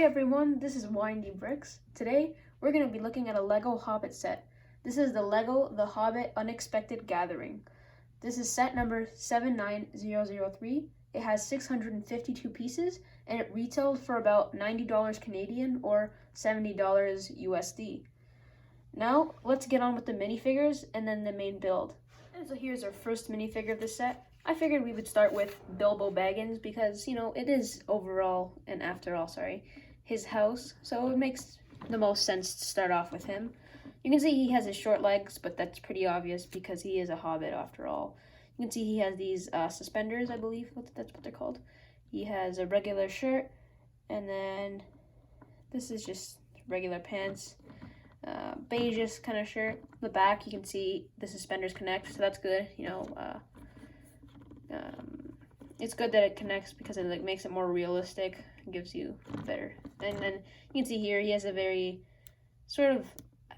everyone, this is Windy Bricks. Today, we're going to be looking at a Lego Hobbit set. This is the Lego The Hobbit Unexpected Gathering. This is set number 79003. It has 652 pieces, and it retailed for about $90 Canadian or $70 USD. Now, let's get on with the minifigures and then the main build. And so here's our first minifigure of the set. I figured we would start with Bilbo Baggins because, it is his house, so it makes the most sense to start off with him. You can see he has his short legs, but that's pretty obvious because he is a hobbit after all. You can see he has these suspenders, I believe that's what they're called. He has a regular shirt, and then this is just regular pants. Beige kind of shirt. The back, you can see the suspenders connect, so that's good. It's good that it connects because it makes it more realistic. It gives you better. And then you can see here he has a very sort of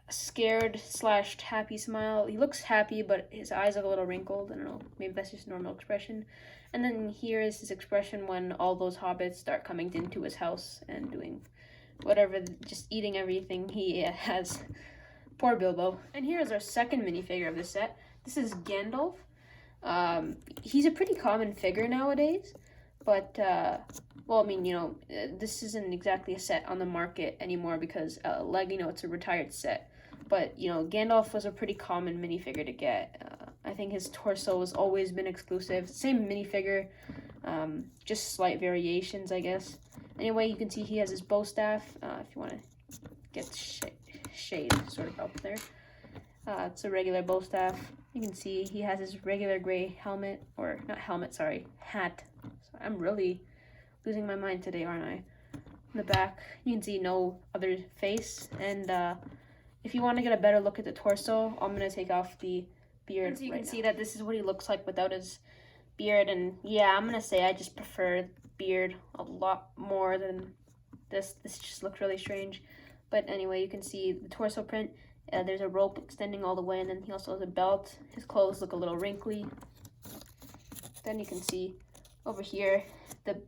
scared / happy smile. He looks happy, but his eyes are a little wrinkled. I don't know, maybe that's just a normal expression. And then here is his expression when all those hobbits start coming into his house and doing whatever, just eating everything he has. Poor Bilbo. And here is our second minifigure of the set. This is Gandalf. He's a pretty common figure nowadays, but this isn't exactly a set on the market anymore because it's a retired set. But Gandalf was a pretty common minifigure to get. I think his torso has always been exclusive. Same minifigure, just slight variations, I guess. Anyway, you can see he has his bow staff. If you want to get shade sort of up there, it's a regular bow staff. You can see he has his regular gray hat. I'm really losing my mind today, aren't I? In the back, you can see no other face. And if you want to get a better look at the torso, I'm going to take off the beard. So you can see that this is what he looks like without his beard. And yeah, I'm going to say I just prefer beard a lot more than this. This just looks really strange. But anyway, you can see the torso print. There's a rope extending all the way, and then he also has a belt. His clothes look a little wrinkly. Then you can see over here the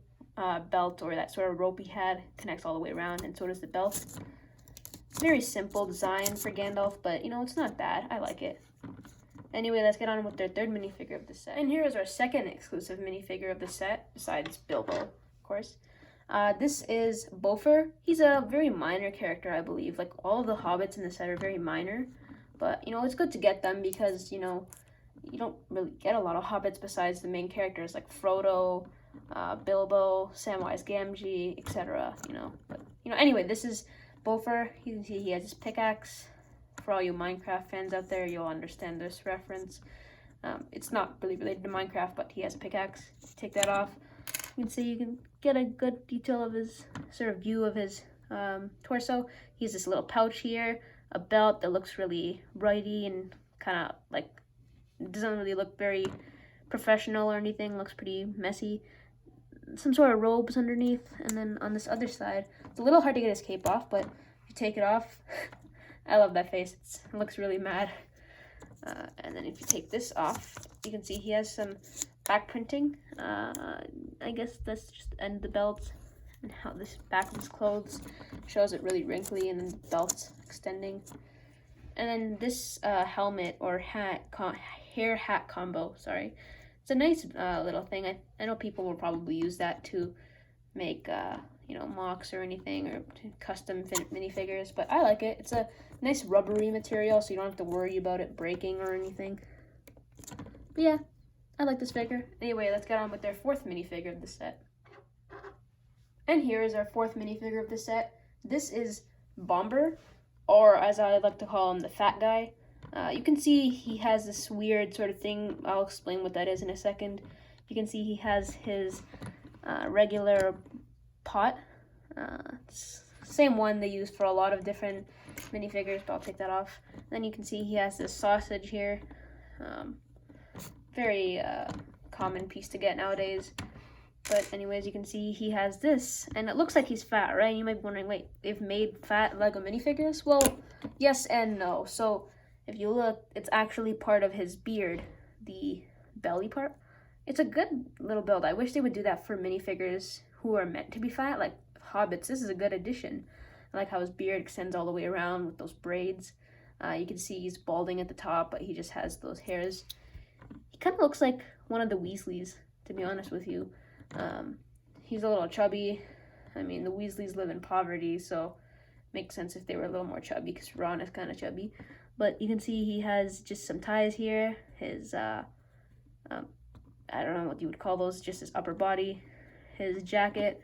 belt, or that sort of rope he had, connects all the way around, and so does the belt. Very simple design for Gandalf, but it's not bad. I like it. Anyway, let's get on with their third minifigure of the set. And here is our second exclusive minifigure of the set, besides Bilbo, of course. This is Bofur. He's a very minor character, I believe. Like, all of the hobbits in the set are very minor. But, it's good to get them because, you don't really get a lot of hobbits besides the main characters like Frodo, Bilbo, Samwise Gamgee, etc., But, anyway, this is Bofur. You can see he has his pickaxe. For all you Minecraft fans out there, you'll understand this reference. It's not really related to Minecraft, but he has a pickaxe. Take that off. You can get a good detail of his sort of view of his torso. He has this little pouch here, a belt that looks really righty and kind of like doesn't really look very professional or anything. Looks pretty messy. Some sort of robes underneath, and then on this other side, it's a little hard to get his cape off, but if you take it off, I love that face. It looks really mad. And then if you take this off, you can see he has some back printing. I guess that's just the end of the belt, and how this back of his clothes shows it really wrinkly, and then the belt extending. And then this helmet or hair hat combo, it's a nice little thing. I know people will probably use that to make mocks or anything, or custom minifigures, but I like it. It's a nice rubbery material, so you don't have to worry about it breaking or anything. But yeah, I like this figure. Anyway, let's get on with their fourth minifigure of the set. And here is our fourth minifigure of the set. This is Bomber, or as I like to call him, the fat guy. You can see he has this weird sort of thing. I'll explain what that is in a second. You can see he has his regular pot. It's the same one they use for a lot of different minifigures, but I'll take that off. Then you can see he has this sausage here. Very common piece to get nowadays. But anyways, you can see he has this, and it looks like he's fat, right? You might be wondering, wait, they've made fat Lego minifigures? Well, yes and no. So if you look, it's actually part of his beard, the belly part. It's a good little build. I wish they would do that for minifigures who are meant to be fat, like Hobbits, this is a good addition. I like how his beard extends all the way around with those braids. You can see he's balding at the top, but he just has those hairs. He kind of looks like one of the Weasleys, to be honest with you. He's a little chubby. I mean, the Weasleys live in poverty, so makes sense if they were a little more chubby, because Ron is kind of chubby. But you can see he has just some ties here. His, I don't know what you would call those, just his upper body. His jacket.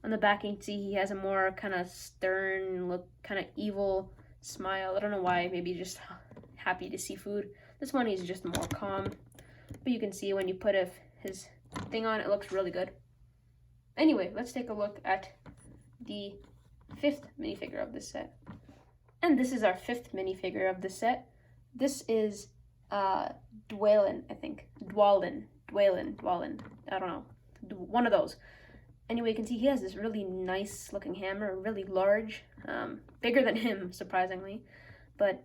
On the back, you can see he has a more kind of stern look, kind of evil smile. I don't know why, maybe just happy to see food. This one, he's just more calm. But you can see when you put his thing on, it looks really good. Anyway, let's take a look at the 5th minifigure of this set. And this is our 5th minifigure of the set. This is Dwalin, I think. Dwalin. I don't know. One of those. Anyway, you can see he has this really nice looking hammer, really large, bigger than him, surprisingly. But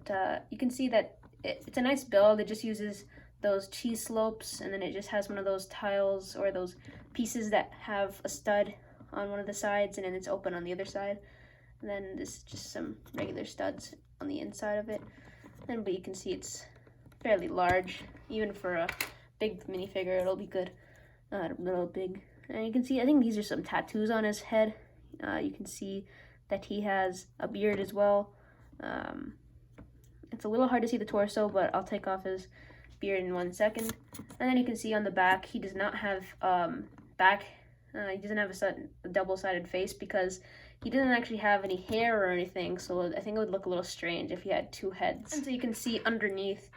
you can see that it's a nice build. It just uses those cheese slopes, and then it just has one of those tiles or those pieces that have a stud on one of the sides, and then it's open on the other side. And then this is just some regular studs on the inside of it. But you can see it's fairly large, even for a big minifigure. It'll be good. A little big. And you can see, I think these are some tattoos on his head. You can see that he has a beard as well. It's a little hard to see the torso, but I'll take off his beard in 1 second. And then you can see on the back, he does not have he doesn't have a double-sided face because he doesn't actually have any hair or anything, so I think it would look a little strange if he had 2 heads. And so you can see underneath,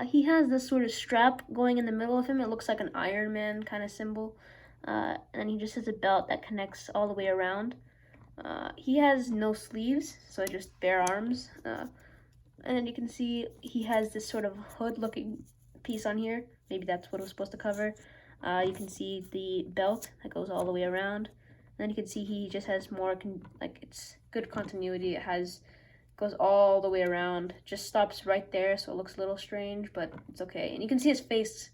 he has this sort of strap going in the middle of him. It looks like an Iron Man kind of symbol. And then he just has a belt that connects all the way around. He has no sleeves, so just bare arms. And then you can see he has this sort of hood-looking piece on here. Maybe that's what it was supposed to cover. You can see the belt that goes all the way around. And then you can see he just has more, it's good continuity. It goes all the way around. Just stops right there, so it looks a little strange, but it's okay. And you can see his face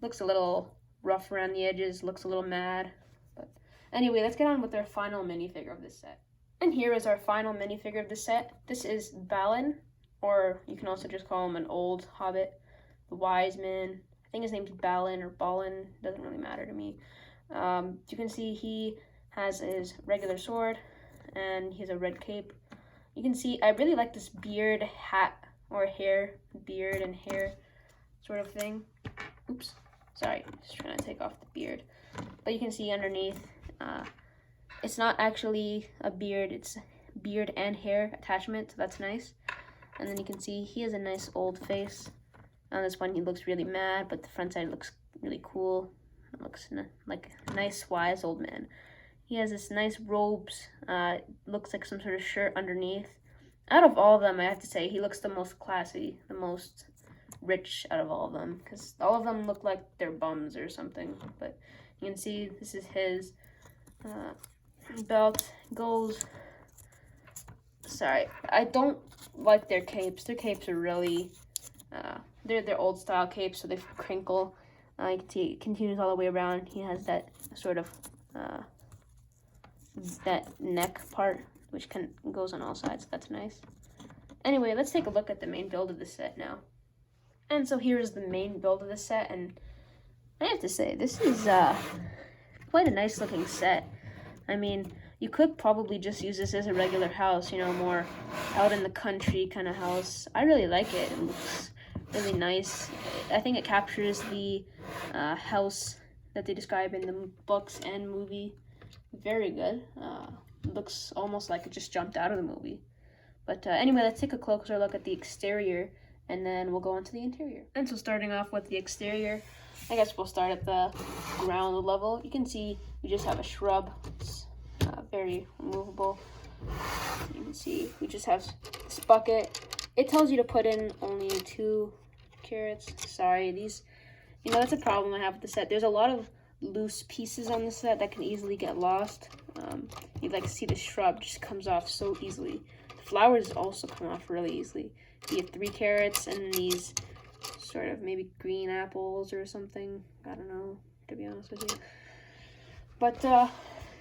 looks a little rough around the edges, looks a little mad. But anyway, let's get on with our final minifigure of this set. And here is our final minifigure of the set. This is Balin, or you can also just call him an old hobbit, the wise man. I think his name's Balin or Balin, doesn't really matter to me. You can see he has his regular sword, and he has a red cape. You can see, I really like this beard hat, or hair, beard and hair sort of thing. Oops. Sorry, just trying to take off the beard. But you can see underneath, it's not actually a beard, it's beard and hair attachment, so that's nice. And then you can see he has a nice old face. On this one, he looks really mad, but the front side looks really cool. It looks like a nice, wise old man. He has this nice robes, looks like some sort of shirt underneath. Out of all of them, I have to say, he looks the most classy, the most rich out of all of them, because all of them look like they're bums or something. But you can see this is his belt. Goes, sorry, I don't like their capes. Their capes are really they're old style capes, so they crinkle. You can see it continues all the way around. He has that sort of that neck part which goes on all sides. That's nice. Anyway, let's take a look at the main build of the set now. And so here is the main build of the set, and I have to say, this is quite a nice looking set. I mean, you could probably just use this as a regular house, you know, more out in the country kind of house. I really like it. It looks really nice. I think it captures the house that they describe in the books and movie very good. It looks almost like it just jumped out of the movie. But anyway, let's take a closer look at the exterior, and then we'll go on to the interior. And so starting off with the exterior, I guess we'll start at the ground level. You can see we just have a shrub. It's very removable. You can see we just have this bucket. It tells you to put in only 2 carrots. Sorry, these, you know, that's a problem I have with the set. There's a lot of loose pieces on the set that can easily get lost. You'd like to see the shrub just comes off so easily. The flowers also come off really easily. You have 3 carrots and these sort of maybe green apples or something. I don't know, to be honest with you. But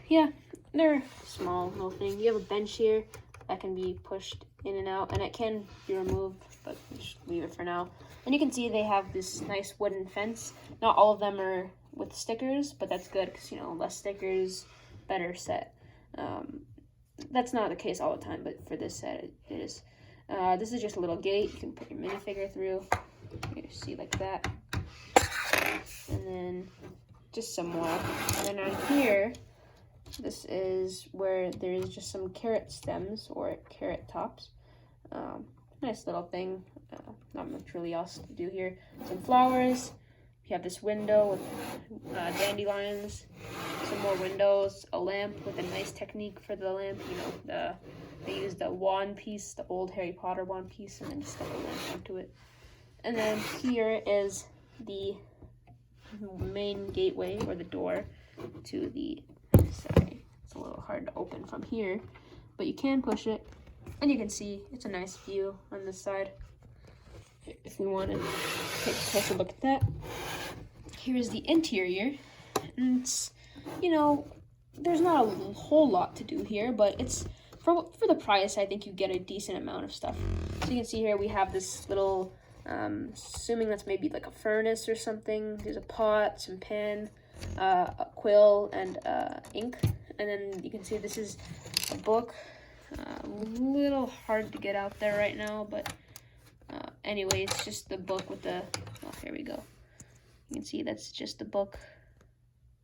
yeah, they're small little thing. You have a bench here that can be pushed in and out, and it can be removed, but just leave it for now. And you can see they have this nice wooden fence. Not all of them are with stickers, but that's good because, you know, less stickers, better set. That's not the case all the time, but for this set it is. This is just a little gate you can put your minifigure through. You see like that. And then just some more. And then on here, this is where there's just some carrot stems or carrot tops. Nice little thing. Not much really else to do here. Some flowers. You have this window with dandelions. Some more windows. A lamp with a nice technique for the lamp. You know, they use the wand piece, the old Harry Potter wand piece, and then just stuck a lamp onto it. And then here is the main gateway or the door to the. Sorry, it's a little hard to open from here, but you can push it, and you can see it's a nice view on this side. If we want to take a closer look at that, here's the interior, and it's, you know, there's not a whole lot to do here, but it's for the price. I think you get a decent amount of stuff. So you can see here we have this little, assuming that's maybe like a furnace or something. There's a pot, some pen, a quill, and ink. And then you can see this is a book. A little hard to get out there right now, but anyway, it's just the book with the, oh, here we go. You can see that's just the book.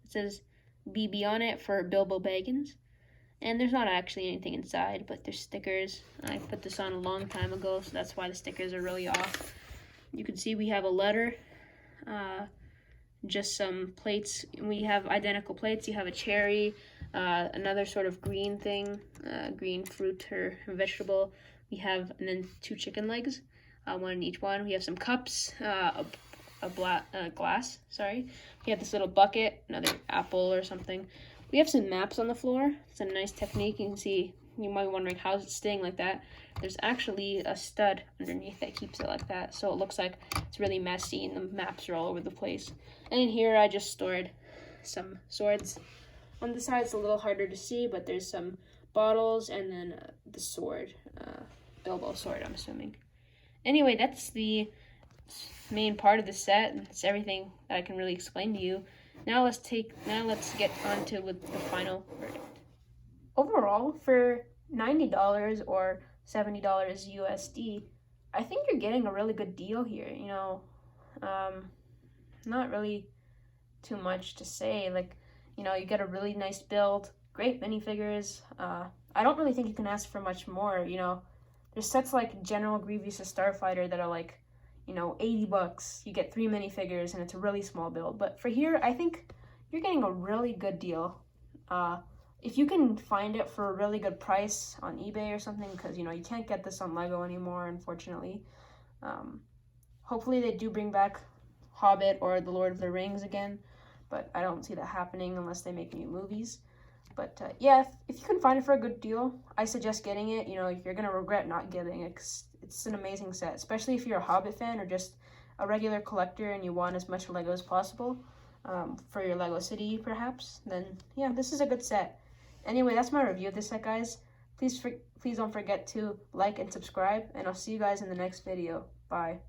It says BB on it for Bilbo Baggins. And there's not actually anything inside, but there's stickers. I put this on a long time ago, so that's why the stickers are really off. You can see we have a letter, just some plates. We have identical plates. You have a cherry, another sort of green thing, green fruit or vegetable. We have, and then 2 chicken legs, one in each one. We have some cups, a glass, sorry. We have this little bucket, another apple or something. We have some maps on the floor. It's a nice technique. You can see, you might be wondering how is it staying like that. There's actually a stud underneath that keeps it like that, so it looks like it's really messy and the maps are all over the place. And in here I just stored some swords. On the side it's a little harder to see, but there's some bottles and then the sword, Bilbo sword, I'm assuming. Anyway, that's the main part of the set. It's everything that I can really explain to you. Now let's get on to with the final verdict. Overall, for $90 or $70 USD, I think you're getting a really good deal here. You know, not really too much to say. Like, you know, you get a really nice build, great minifigures. I don't really think you can ask for much more. You know, there's sets like General Grievous' Starfighter that are like, you know, $80. You get 3 minifigures and it's a really small build. But for here, I think you're getting a really good deal. If you can find it for a really good price on eBay or something, because, you know, you can't get this on Lego anymore, unfortunately. Hopefully they do bring back Hobbit or The Lord of the Rings again, but I don't see that happening unless they make new movies. But yeah, if you can find it for a good deal, I suggest getting it. You know, you're going to regret not getting it, 'cause it's an amazing set, especially if you're a Hobbit fan or just a regular collector and you want as much Lego as possible for your Lego city, perhaps. Then, yeah, this is a good set. Anyway, that's my review of this set, guys. Please don't forget to like and subscribe, and I'll see you guys in the next video. Bye.